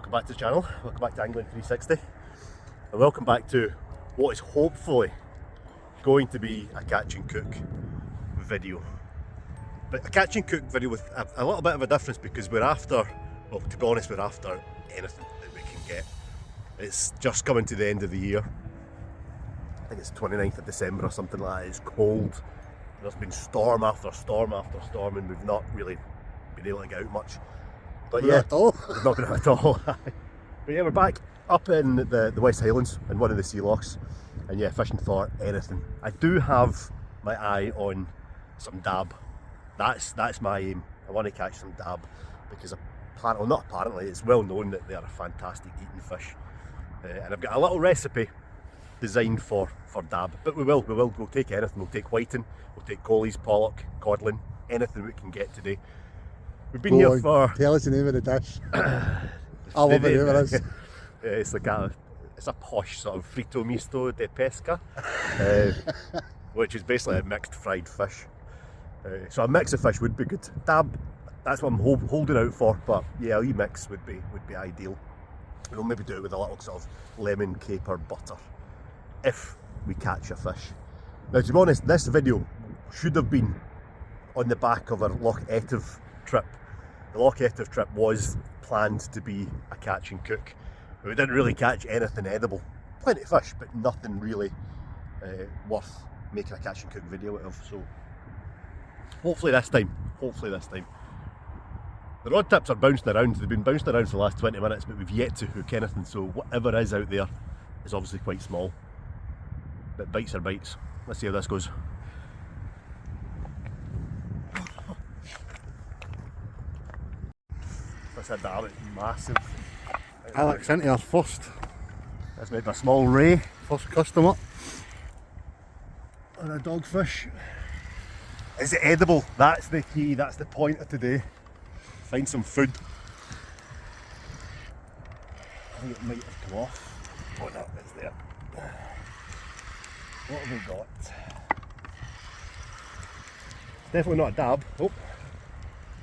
welcome back to the channel, welcome back to Angling 360, and welcome back to what is hopefully going to be a catch and cook video. But a catch and cook video with a little bit of a difference, because we're after, well, to be honest, we're after anything that we can get. It's just coming to the end of the year. I think it's 29th of December or something like that. It's cold. There's been storm after storm after storm, and we've not really been able to get out much. But yeah, we've not been out at all. But yeah, we're back up in the West Highlands in one of the sea lochs, and yeah, fishing for anything. I do have my eye on some dab. That's my aim. I want to catch some dab because apparently, it's well known that they are a fantastic eating fish. And I've got a little recipe designed for dab, but we'll take anything. We'll take whiting, we'll take Coalies, Pollack, Codlin, anything we can get today. We've been here for... Tell us the name of the dish. I love the name of this. It's like it's a posh sort of Fritto Misto Di Pesca, which is basically a mixed fried fish. So a mix of fish would be good. Dab, that's what I'm holding out for, but yeah, a wee mix would be ideal. We'll maybe do it with a little sort of lemon, caper, butter, if we catch a fish. Now, to be honest, this video should have been on the back of our Loch Etive trip. The Loch Etive trip was planned to be a catch and cook. We didn't really catch anything edible. Plenty of fish, but nothing really worth making a catch and cook video out of. So hopefully this time. The rod tips are bouncing around. They've been bouncing around for the last 20 minutes, but we've yet to hook anything. So whatever is out there is obviously quite small. But bites are bites. Let's see how this goes. That's a dab, it's massive. Alex, into our first. That's made a small ray. First customer. On a dogfish. Is it edible? That's the key, that's the point of today. Find some food. I think it might have come off. Oh no, it's there. What have we got? Definitely not a dab. Oh,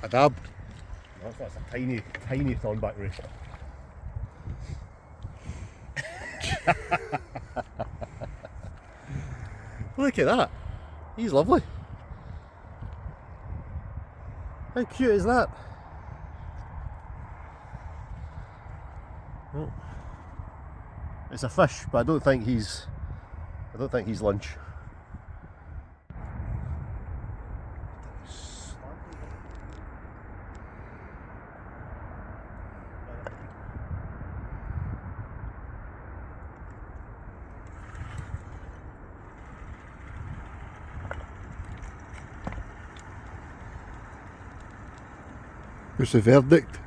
A dab. no, that's a tiny thornback ray. Look at that. He's lovely. How cute is that? Oh. It's a fish, but I don't think he's lunch. What's the verdict?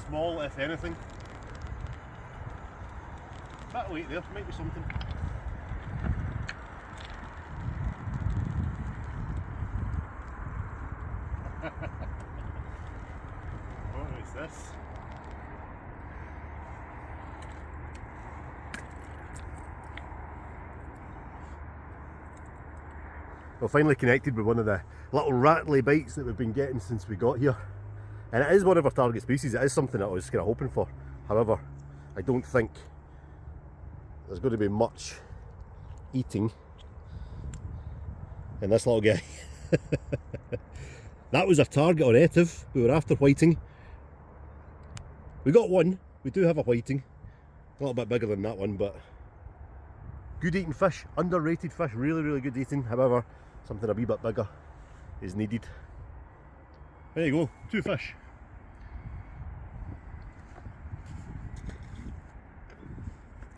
Small, if anything. Bit of weight there, might be something. What is this? Well, finally connected with one of the little rattly bites that we've been getting since we got here. And it is one of our target species. It is something that I was kind of hoping for. However, I don't think there's going to be much eating in this little guy. That was our target on Etive. We were after whiting. We got one. We do have a whiting. A little bit bigger than that one, but good eating fish. Underrated fish. Really, really good eating. However, something a wee bit bigger is needed. There you go, 2 fish.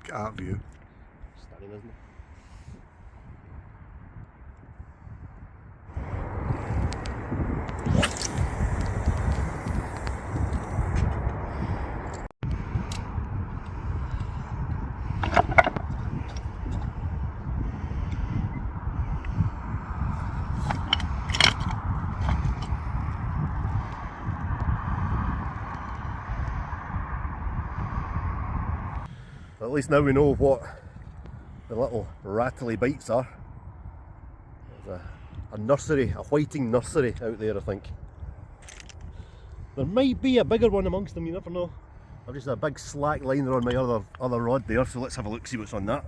Get that view. Stunning, isn't it? At least now we know what the little rattly bites are. There's a nursery, a whiting nursery out there, I think. There might be a bigger one amongst them, you never know. I've just a big slack liner on my other rod there, so let's have a look, see what's on that.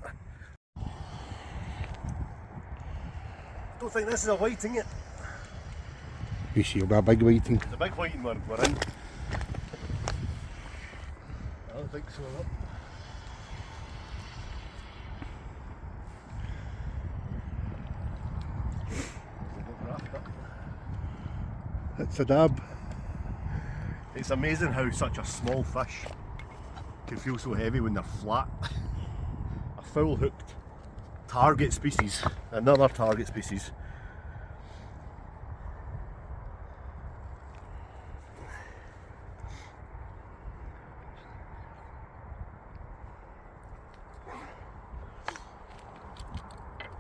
Don't think this is a whiting yet. You see, it'll be a big whiting. It's a big whiting we're in. I don't think so. It's a dab. It's amazing how such a small fish can feel so heavy when they're flat. A full hooked target species, another target species.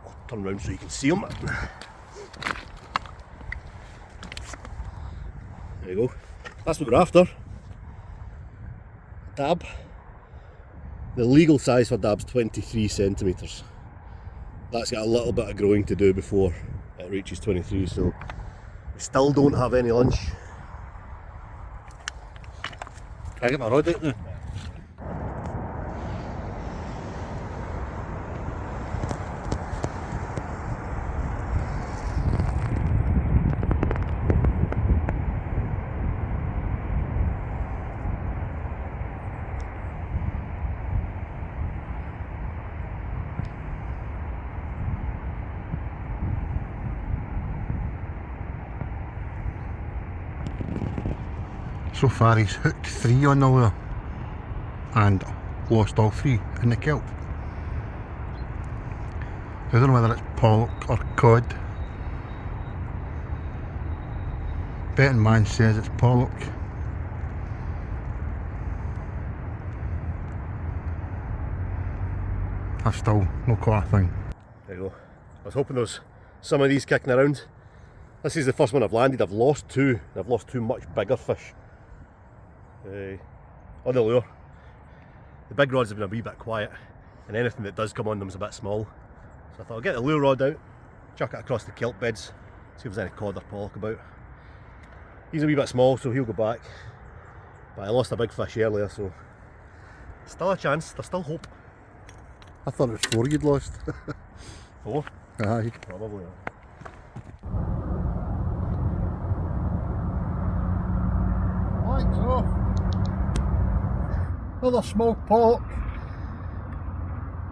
I'll turn around so you can see them. There you go. That's what we're after. Dab. The legal size for dab's 23 centimetres. That's got a little bit of growing to do before it reaches 23, so we still don't have any lunch. Can I get my rod out now? So far he's hooked 3 on the lure and lost all 3 in the kelp. I don't know whether it's pollock or cod. Betting man says it's pollock. I've still not caught a thing. There you go. I was hoping there's some of these kicking around. This is the first one I've landed. I've lost 2. I've lost 2 much bigger fish on the lure. The big rods have been a wee bit quiet, and anything that does come on them is a bit small. So I thought I'll get the lure rod out, chuck it across the kelp beds, see if there's any cod or pollock about. He's a wee bit small, so he'll go back. But I lost a big fish earlier, so still a chance. There's still hope. I thought it was 4 you'd lost. 4? Aye. Probably. Lights off. Another small pollock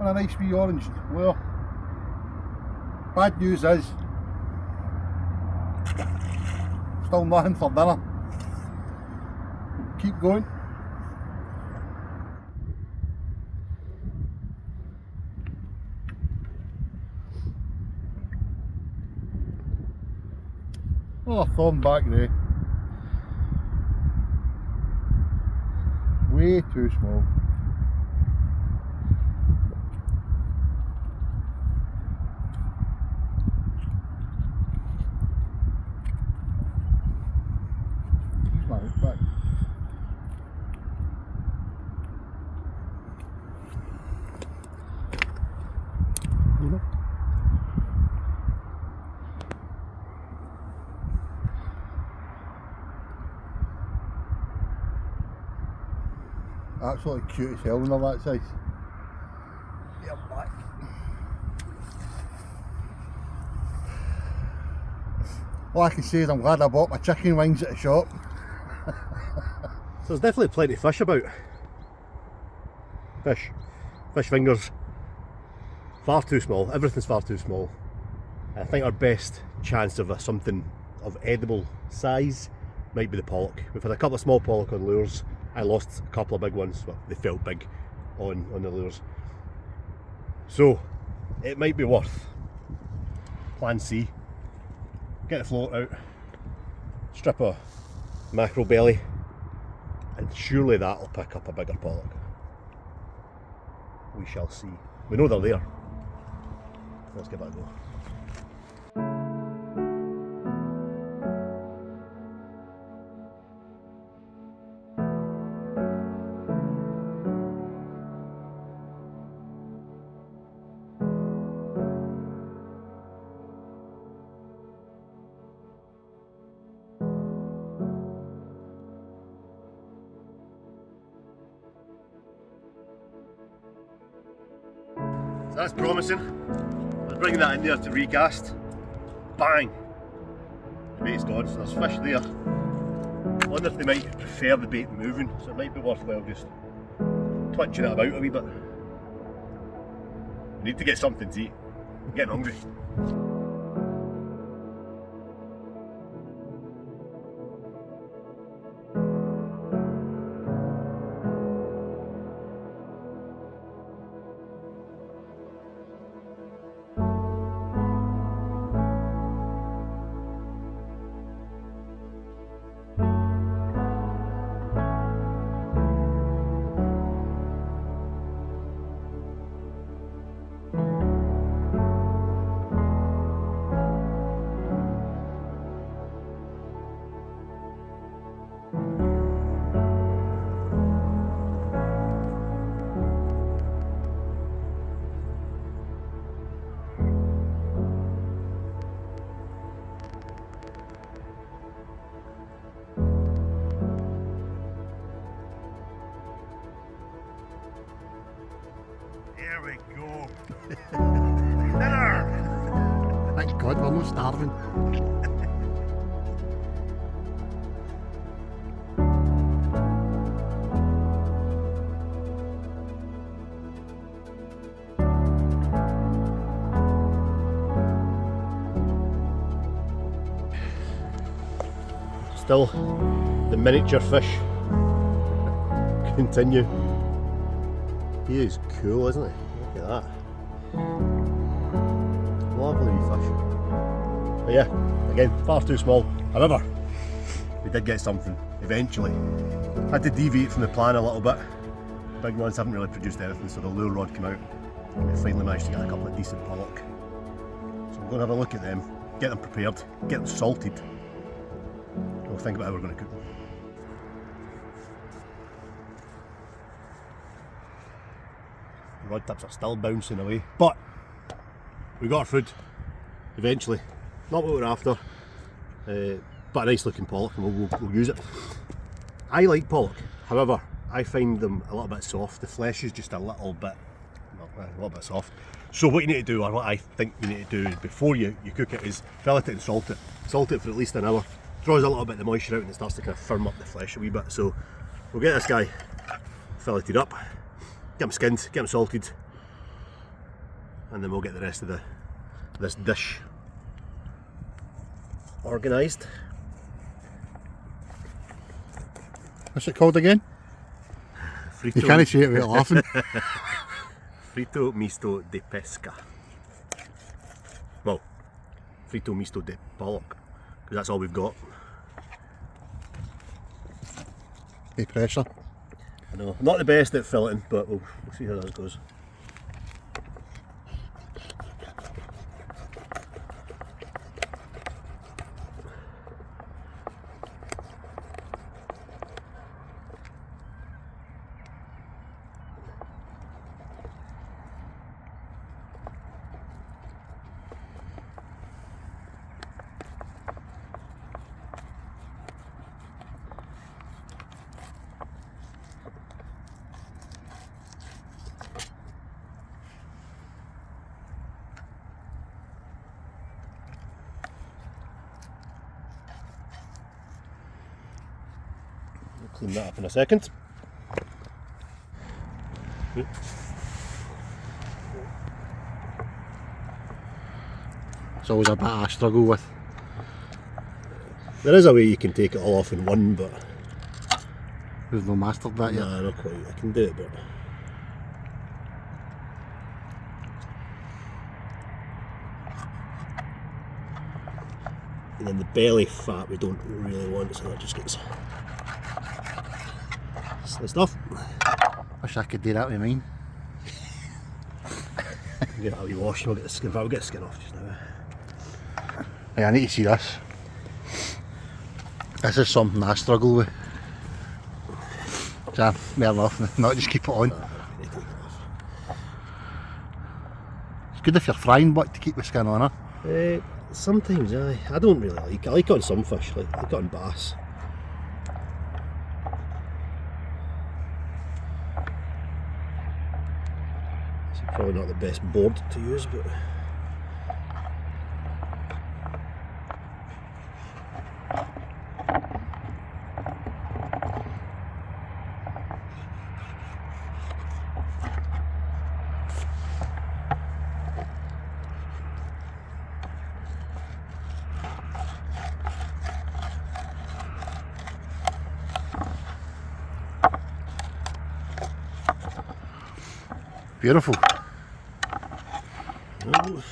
and a nice wee orange lure. Bad news is still nothing for dinner. Keep going. Another thorn back there. Way too small. Back. Absolutely cute as hell when they're that size. Yeah, back. All I can say is I'm glad I bought my chicken wings at the shop. So there's definitely plenty of fish about. Fish fingers, far too small. Everything's far too small. I think our best chance of something of edible size might be the pollock. We've had a couple of small pollock on lures. I lost a couple of big ones, but they felt big on the lures. So it might be worth plan C. Get the float out, strip a mackerel belly, and surely that'll pick up a bigger pollock. We shall see. We know they're there. Let's give it a go. That's promising. I was bringing that in there to recast. Bang! The bait's gone, so there's fish there. I wonder if they might prefer the bait moving, so it might be worthwhile just twitching it about a wee bit. We need to get something to eat. I'm getting hungry. There we go. Dinner! Thank God we're not starving. Still, the miniature fish continue. He is cool, isn't he? Look at that. Lovely wee fish. But yeah, again, far too small. However, we did get something eventually. Had to deviate from the plan a little bit. Big ones haven't really produced anything, so the lure rod came out. We finally managed to get a couple of decent pollock. So we're going to have a look at them, get them prepared, get them salted. We'll think about how we're going to cook them. The rod tips are still bouncing away, but we got our food eventually. Not what we're after, but a nice looking pollock, and we'll use it. I like pollock, however, I find them a little bit soft. The flesh is just a little bit soft. So what you need to do, or what I think you need to do before you cook it, is fillet it and salt it. Salt it for at least an hour. Draws a little bit of the moisture out and it starts to kind of firm up the flesh a wee bit. So we'll get this guy filleted up, get him skinned, get him salted, and then we'll get the rest of this dish organised. What's it called again? Fritto, you can't say it without laughing. Fritto Misto Di Pesca. Well, Fritto Misto Di Pollack, because that's all we've got. Hey, pressure. I know, not the best at filleting, but we'll see how that goes. Clean that up in a second. It's always a bit I struggle with. There is a way you can take it all off in one, but We've not mastered that yet. nah, not quite. I can do it, but and then the belly fat we don't really want, so that just gets sliced off. Wish I could do that with mine. Get that wee wash, we'll get the skin. I'll get the skin off just now. Hey, I need to see this. This is something I struggle with. So, fair enough, not just keep it on. It's good if you're frying, but to keep the skin on her. Sometimes I don't really like it. I like it on some fish, like it on bass. See, Probably not the best board to use, but beautiful. oh.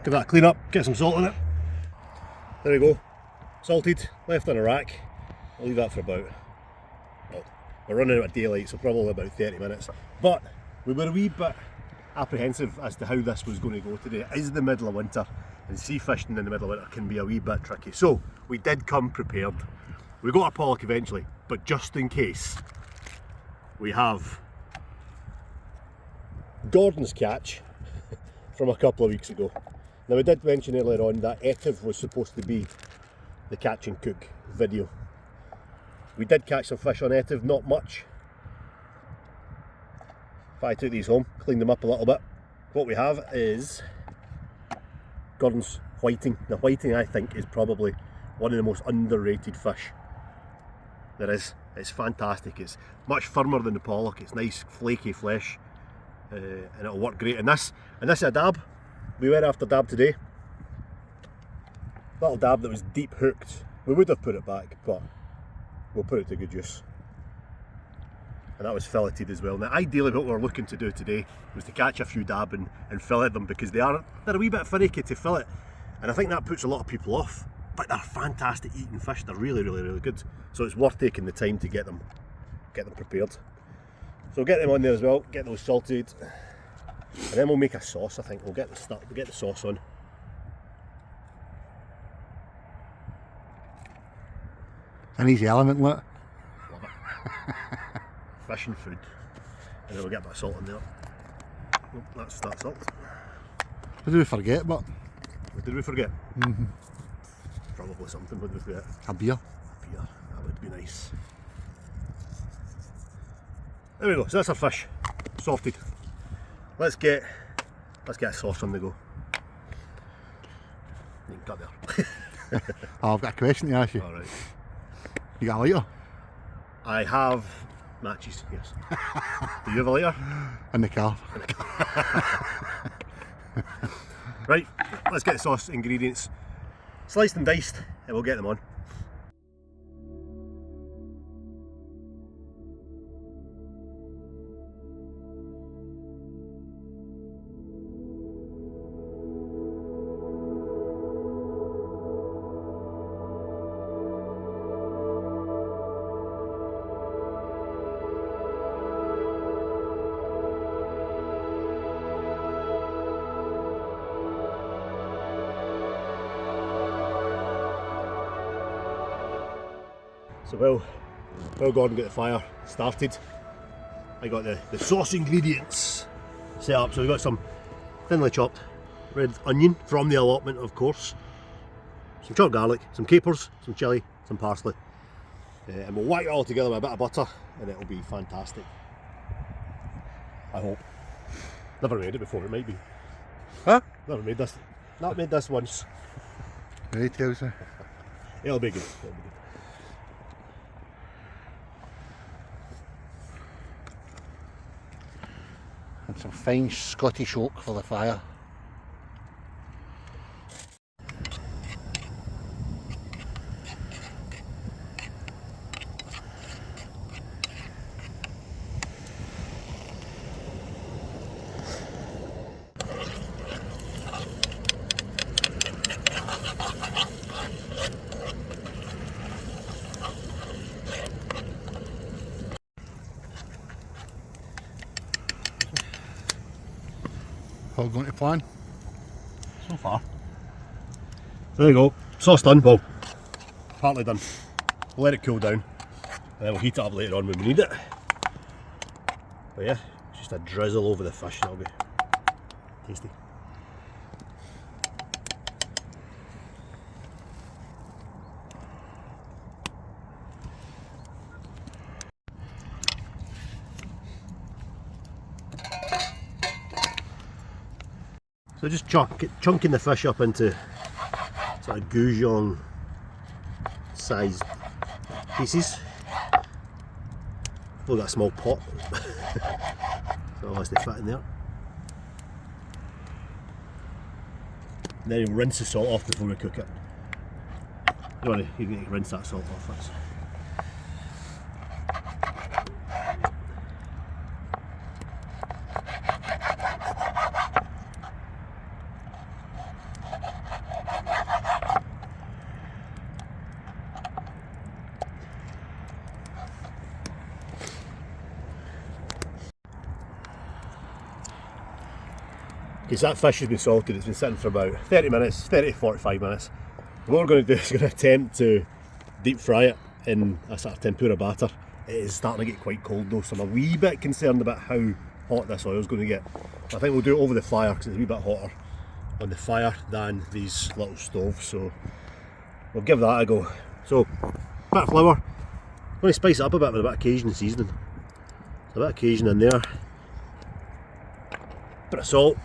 Give that a clean up, get some salt in it. There we go, salted, left on a rack. I'll leave that for about, well, we're running out of daylight, so probably about 30 minutes. But we were a wee bit apprehensive as to how this was going to go today. It is the middle of winter, and sea fishing in the middle of winter can be a wee bit tricky. So we did come prepared. We got our pollock eventually, but just in case, we have Gordon's catch from a couple of weeks ago. Now, we did mention earlier on that Etiv was supposed to be the catch and cook video. We did catch some fish on Etiv, not much. If I took these home, cleaned them up a little bit, what we have is Gordon's whiting. Now, whiting, I think, is probably one of the most underrated fish there is. It's fantastic. It's much firmer than the pollock. It's nice, flaky flesh, and it'll work great. And this is a dab. We went after dab today. Little dab that was deep hooked. We would have put it back, but we'll put it to good use. And that was filleted as well. Now, ideally what we're looking to do today was to catch a few dab and fillet them, because they're a wee bit finicky to fillet, and I think that puts a lot of people off. But they're fantastic eating fish. They're really, really, really good. So it's worth taking the time to get them prepared. So get them on there as well. Get those salted. And then we'll make a sauce. I think we'll get the sauce on. An easy element, look. Love it. Fish and food. And then we'll get a bit of salt in there. Oh, that's that salt. What did we forget, but? What did we forget? Probably something. What did we forget? A beer. A beer. That would be nice. There we go. So that's our fish. Salted. Let's get a sauce on the go. You can cut there. Oh, I've got a question to ask you. Alright. You got a lighter? I have matches, yes. Do you have a lighter? In the car. Right, let's get the sauce ingredients sliced and diced, and we'll get them on. So while Gordon got the fire started, I got the sauce ingredients set up. So we've got some thinly chopped red onion from the allotment, of course, some chopped garlic, some capers, some chilli, some parsley, and we'll whack it all together with a bit of butter, and it'll be fantastic. I hope. Never made it before, it might be. Huh? Never made this. Not made this once. He tells me. It'll be good. It'll be good. And some fine Scottish oak for the fire. All going to plan. So. far. So there you go, sauce done, well, partly done. We'll let it cool down and then we'll heat it up later on when we need it. But yeah, just a drizzle over the fish, that'll be tasty. So just chunking the fish up into sort of goujon sized pieces. Look at that small pot. So unless they fit in there. And then you'll rinse the salt off before we cook it. You need to rinse that salt off first. Because that fish has been salted, it's been sitting for about 30 minutes, 30 to 45 minutes. And what we're going to do is we're going to attempt to deep fry it in a sort of tempura batter. It is starting to get quite cold though, so I'm a wee bit concerned about how hot this oil is going to get. I think we'll do it over the fire because it's a wee bit hotter on the fire than these little stoves, so we'll give that a go. So, a bit of flour, I'm going to spice it up a bit with a bit of Cajun seasoning. So a bit of Cajun in there, bit of salt.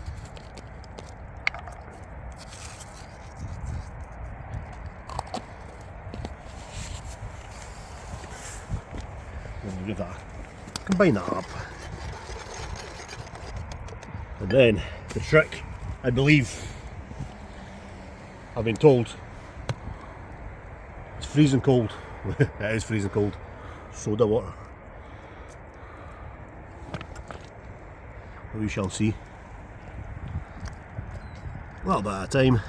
Give that, combine that up, and then the trick, I believe, I've been told, it's freezing cold. It is freezing cold. Soda water. We shall see. A little bit at a time.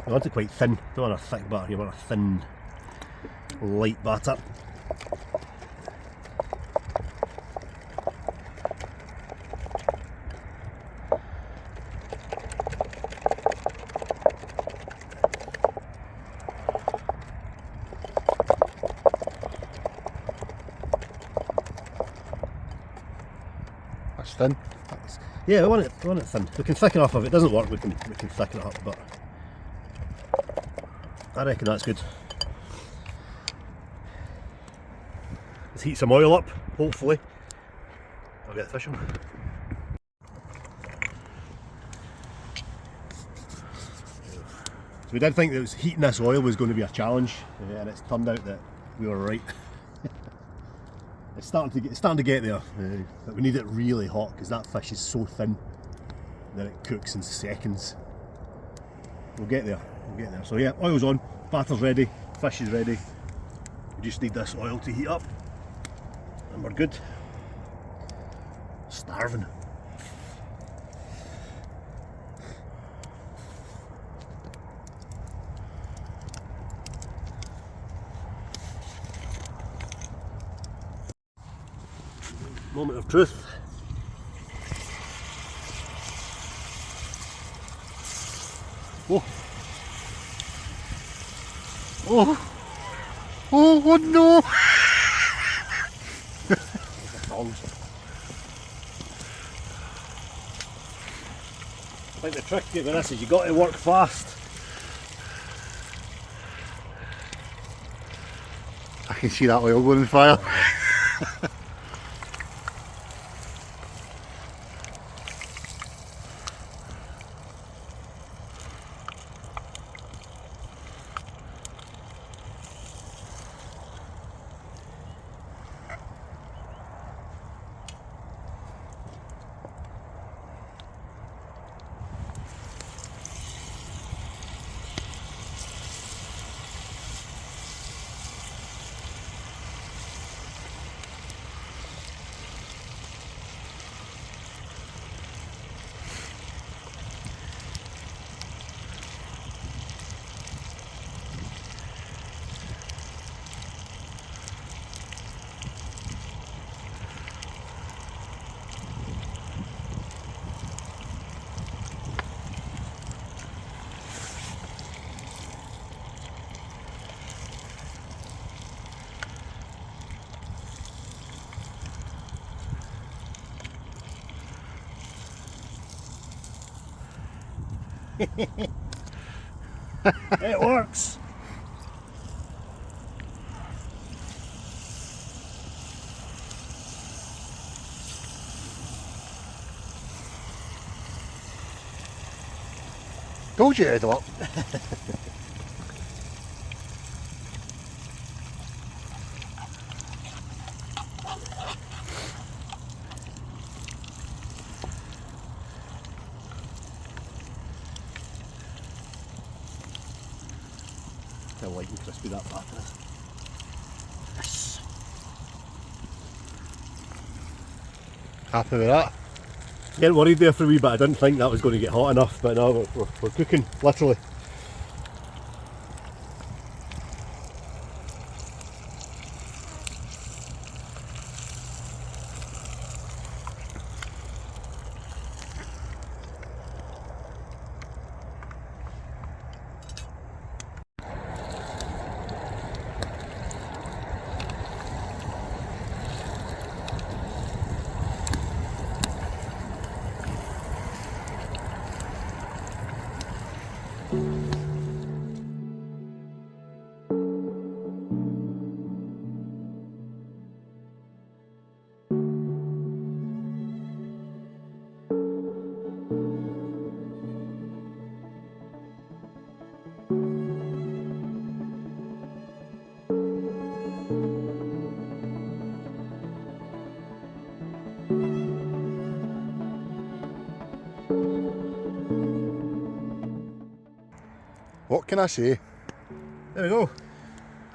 You want it quite thin, don't want a thick batter, you want a thin, light batter. That's thin. Yeah, we want it thin. We can thicken off if it doesn't work, we can thicken it up, but I reckon that's good. Let's heat some oil up, hopefully. I'll get the fish on. So we did think that heating this oil was going to be a challenge, and it's turned out that we were right. It's starting to get there, but we need it really hot because that fish is so thin that it cooks in seconds. We'll get there. So yeah, oil's on, batter's ready, fish is ready. We just need this oil to heat up and we're good. Starving. Moment of truth. Oh. Oh no! I think the trick with this is you got to work fast. I can see that oil going in fire. It works! Told you it'd work. How light and crispy that batter is. Yes. Happy with that. Getting worried there for a wee bit. I didn't think that was going to get hot enough, but no, we're cooking, literally. What can I say? There we go.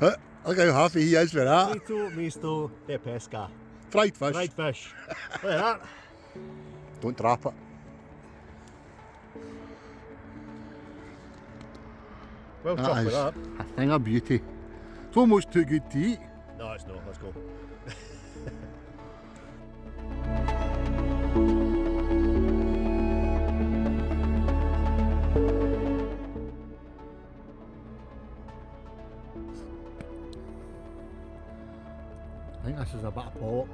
Look how happy he is with that. Fritto Misto Di Pesca. Fried fish. Fried fish. Look at that. Don't drop it. Well chuffed with that. a thing of beauty. It's almost too good to eat. No, it's not. Let's go. I think this is a bit of pollock.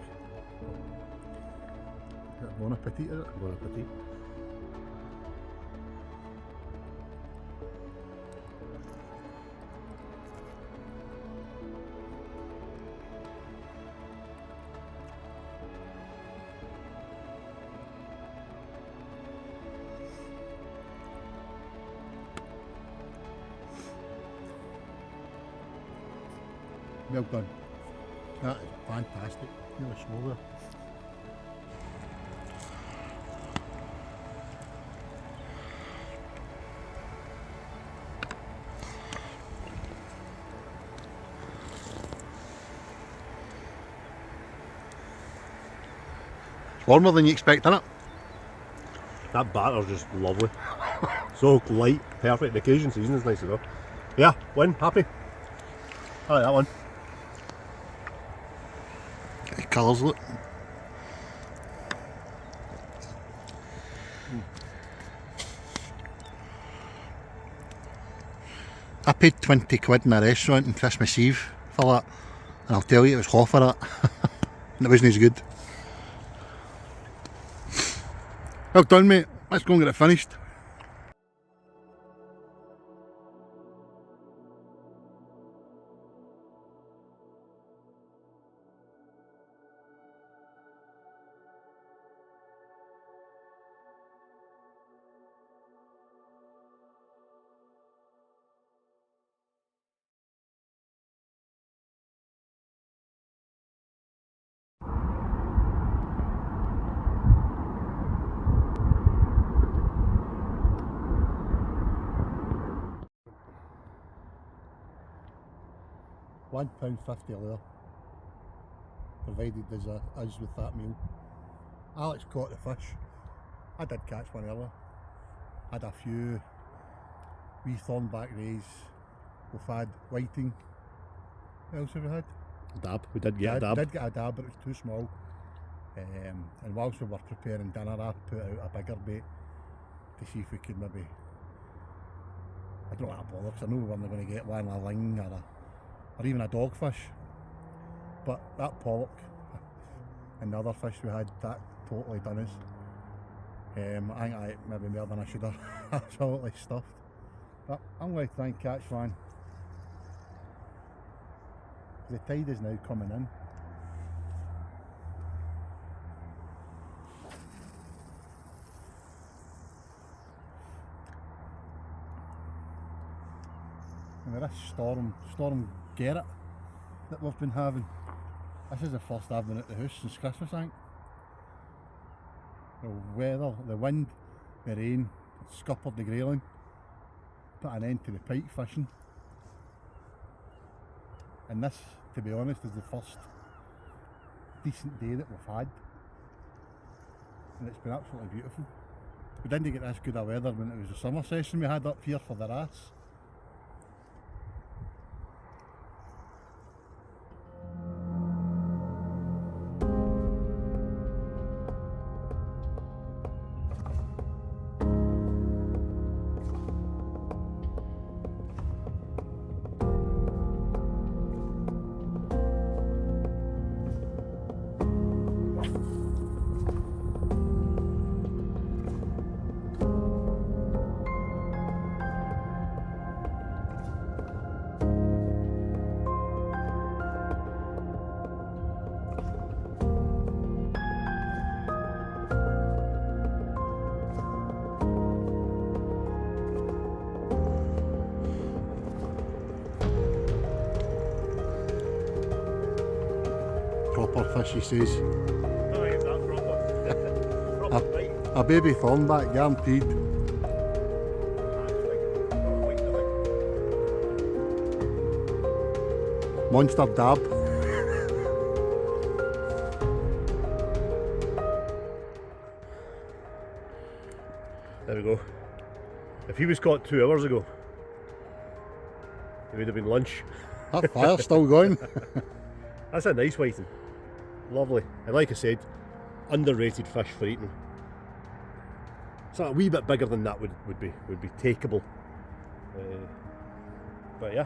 Bon appetit, is it? Bon appetit. Well done. That is fantastic. Really slow there. It's warmer than you expect, isn't it? That batter's just lovely. So light, perfect. The Cajun season is nice as well. Yeah, win, happy. I like that one. The colours look. I paid 20 quid in a restaurant on Christmas Eve for that, and I'll tell you it was half of that. And it wasn't as good. Well done, mate. Let's go and get it finished. £1.50 a lure, provided there's us with that meal. Alex caught the fish. I did catch one earlier. Had a few wee thornback rays. We've had whiting. What else have we had? Dab. We did get a dab. Did get a dab, but it was too small. And whilst we were preparing dinner, I put out a bigger bait to see if we could maybe. I don't want to bother because I know we weren't going to get one, a ling or even a dogfish. But that pollock and the other fish we had, that totally done us. I think I ate maybe more than I should have. Absolutely stuffed. But I'm going to try and catch one. The tide is now coming in. And with this storm Garrett that we've been having, this is the first I've been at the house since Christmas, I think. The weather, the wind, the rain, it scuppered the grayling, put an end to the pike fishing. And this, to be honest, is the first decent day that we've had. And it's been absolutely beautiful. We didn't get this good of weather when it was the summer session we had up here for the wrasse. Proper fish, he says. Oh, yeah, that proper. Proper bite. A baby thornback, guaranteed. Monster dab. There we go. If he was caught 2 hours ago, it would have been lunch. That fire's still going. That's a nice whiting. Lovely. And like I said, underrated fish for eating. So a wee bit bigger than that would be takeable. But yeah.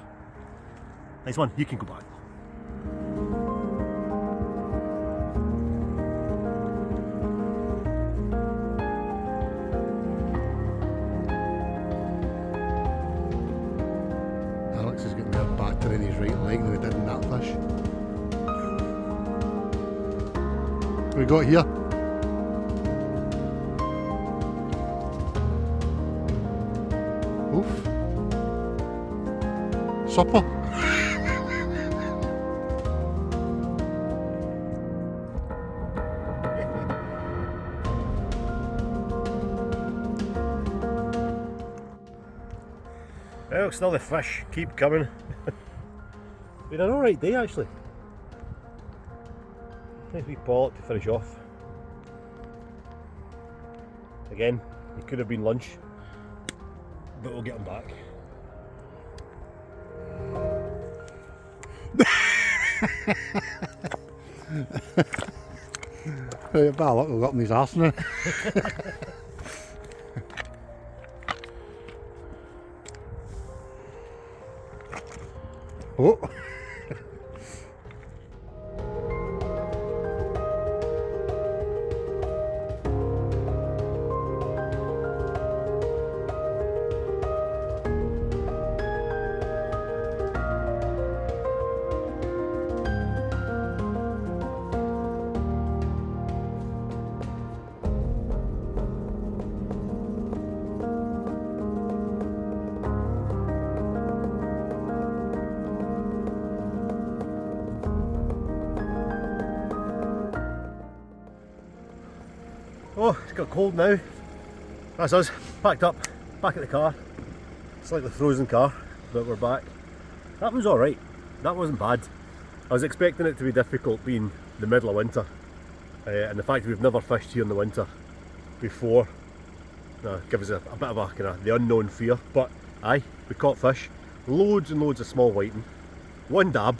Nice one. You can go back. Alex has got more batter in his right leg than he did in that fish. What we got here? Oof. Supper. Well, still the fish keep coming. Been an alright day actually. Nice wee pollock to finish off. Again, it could have been lunch, but we'll get them back. Bad luck, we've got him in his arse now. Oh. Oh, it's got cold now. That's us, packed up, back at the car. It's like the frozen car, but we're back. That was alright, that wasn't bad. I was expecting it to be difficult being the middle of winter. And the fact that we've never fished here in the winter before gives us a bit of a kind of the unknown fear. But aye, we caught fish, loads and loads of small whiting, one dab,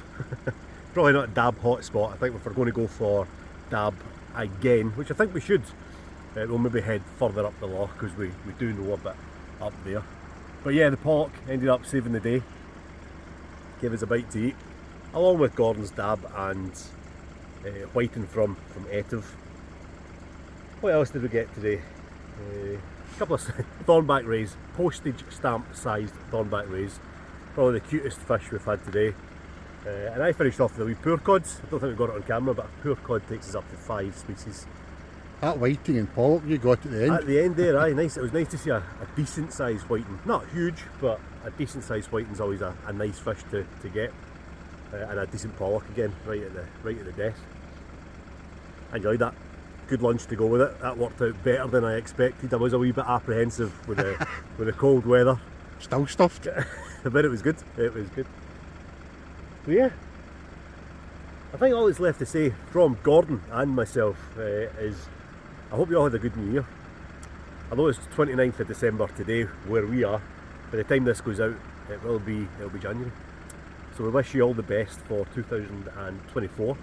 probably not a dab hotspot. I think if we're going to go for dab again, which I think we should, we'll maybe head further up the loch because we do know a bit up there. But yeah, the pollock ended up saving the day, gave us a bite to eat, along with Gordon's dab and whiting from Etive. What else did we get today? A couple of thornback rays, postage stamp sized thornback rays. Probably the cutest fish we've had today. And I finished off with the wee poor cods. I don't think we got it on camera, but a poor cod takes us up to 5 species. That whiting and pollock you got at the end. At the end there, aye, nice. It was nice to see a decent sized whiting. Not huge, but a decent sized whiting's always a nice fish to get. And a decent pollock again, right at the death. I enjoyed that. Good lunch to go with it. That worked out better than I expected. I was a wee bit apprehensive with the with the cold weather. Still stuffed. But it was good. It was good. So yeah, I think all that's left to say from Gordon and myself is I hope you all had a good New Year. Although it's 29th of December today where we are, by the time this goes out it'll be January. So we wish you all the best for 2024.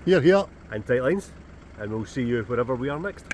Here. And tight lines, and we'll see you wherever we are next.